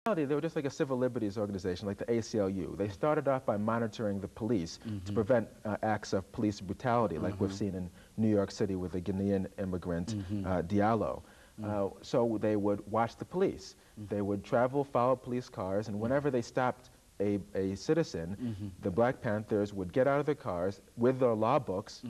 reality, they were just like a civil liberties organization, like the ACLU. They started off by monitoring the police to prevent acts of police brutality, like we've seen in New York City with the Guinean immigrant Diallo. So they would watch the police. They would travel, follow police cars, and whenever they stopped a citizen, the Black Panthers would get out of their cars with their law books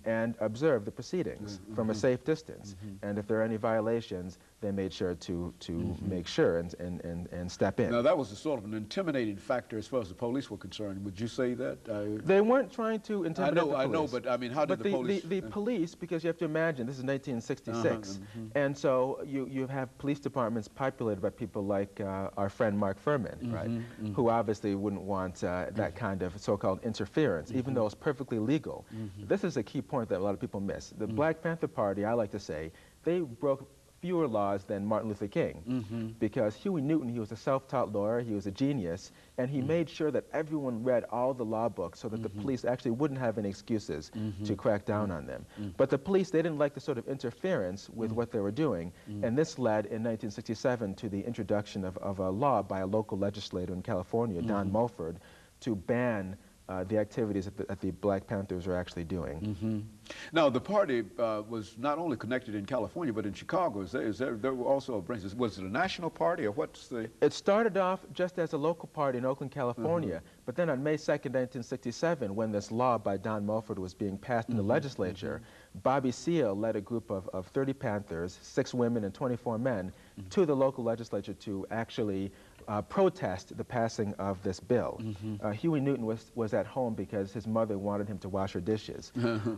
and observe the proceedings from a safe distance. And if there are any violations, they made sure to make sure and step in. Now, that was a sort of an intimidating factor as far as the police were concerned. Would you say that? They weren't trying to intimidate the police. I know, but I mean, how did the police... the police, because you have to imagine, this is 1966, and so you have police departments populated by people like our friend Mark Furman, right, who obviously wouldn't want that kind of so-called interference, even though it's perfectly legal. This is a key point that a lot of people miss. The Black Panther Party, I like to say, they broke fewer laws than Martin Luther King, because Huey Newton, he was a self-taught lawyer, he was a genius, and he made sure that everyone read all the law books so that the police actually wouldn't have any excuses to crack down on them. But the police, they didn't like the sort of interference with what they were doing, and this led in 1967 to the introduction of a law by a local legislator in California, Don Mulford, to ban the activities that the Black Panthers are actually doing. Now, the party was not only connected in California, but in Chicago. There were also branches. Was it a national party, or what's the... It started off just as a local party in Oakland, California, but then on May 2nd, 1967, when this law by Don Mulford was being passed in the legislature, Bobby Seale led a group of 30 Panthers, 6 women and 24 men, to the local legislature to actually protest the passing of this bill. Huey Newton was at home because his mother wanted him to wash her dishes.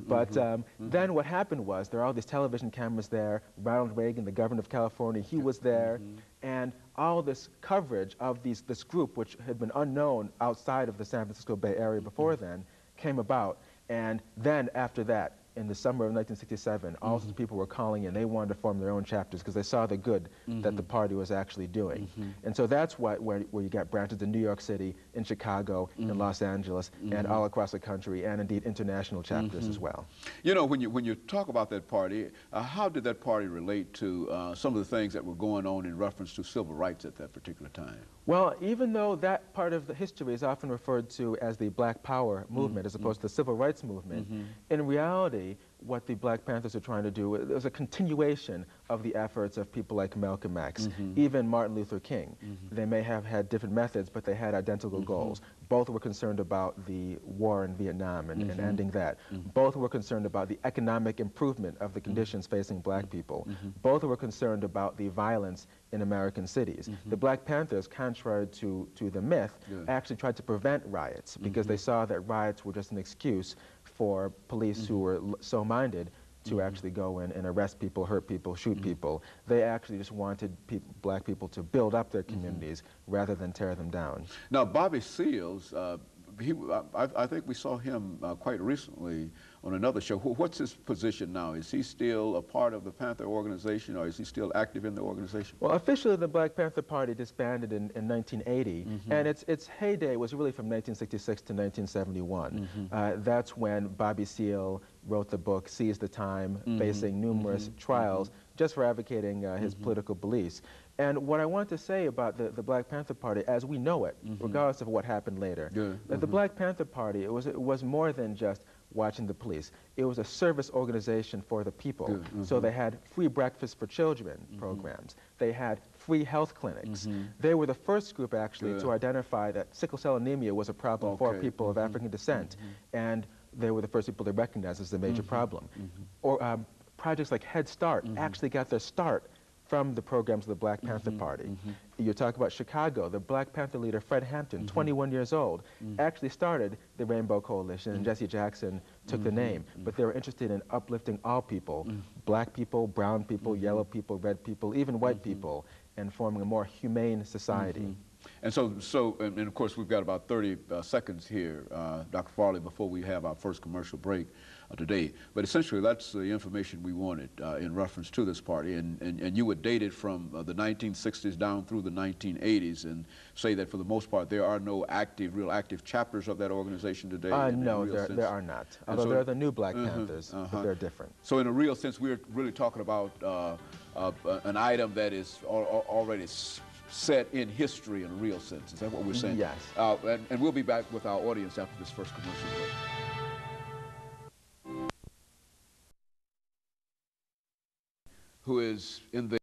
But then what happened was there are all these television cameras there. Ronald Reagan, the governor of California, he was there. And all this coverage of this group, which had been unknown outside of the San Francisco Bay Area before then, came about. And then after that, in the summer of 1967, all sorts of people were calling in. They wanted to form their own chapters because they saw the good that the party was actually doing. And so that's where you got branches in New York City, in Chicago, in Los Angeles, and all across the country, and indeed international chapters as well. You know, when you talk about that party, how did that party relate to some of the things that were going on in reference to civil rights at that particular time? Well, even though that part of the history is often referred to as the Black Power movement as opposed to the Civil Rights movement, in reality, what the Black Panthers are trying to do, it was a continuation of the efforts of people like Malcolm X, even Martin Luther King. They may have had different methods, but they had identical goals. Both were concerned about the war in Vietnam and ending that. Both were concerned about the economic improvement of the conditions facing Black people. Both were concerned about the violence in American cities. The Black Panthers, contrary to the myth, actually tried to prevent riots because they saw that riots were just an excuse for police who were so minded to actually go in and arrest people, hurt people, shoot people. They actually just wanted Black people to build up their communities rather than tear them down. Now, Bobby Seals, I think we saw him quite recently on another show. What's his position now? Is he still a part of the Panther organization, or is he still active in the organization? Well, officially the Black Panther Party disbanded in 1980, and its heyday was really from 1966 to 1971. That's when Bobby Seale wrote the book Seize the Time, facing numerous trials just for advocating his political beliefs. And what I want to say about the Black Panther Party, as we know it, regardless of what happened later, that the Black Panther Party, it was more than just watching the police. It was a service organization for the people. So they had free breakfast for children programs. They had free health clinics. They were the first group, actually, to identify that sickle cell anemia was a problem for people of African descent. And they were the first people to recognize as a major problem. Or projects like Head Start actually got their start from the programs of the Black Panther Party. You talk about Chicago, the Black Panther leader Fred Hampton, 21 years old, actually started the Rainbow Coalition, and Jesse Jackson took the name. But they were interested in uplifting all people, Black people, brown people, yellow people, red people, even white people, and forming a more humane society. And and of course, we've got about 30 seconds here, Dr. Farley, before we have our first commercial break today. But essentially, that's the information we wanted in reference to this party. And you would date it from the 1960s down through the 1980s and say that for the most part, there are no real active chapters of that organization today? No, there are not. Although there are the new Black Panthers, but they're different. So in a real sense, we're really talking about an item that is already set in history in a real sense. Is that what we're saying? Yes. And we'll be back with our audience after this first commercial break. Who is in the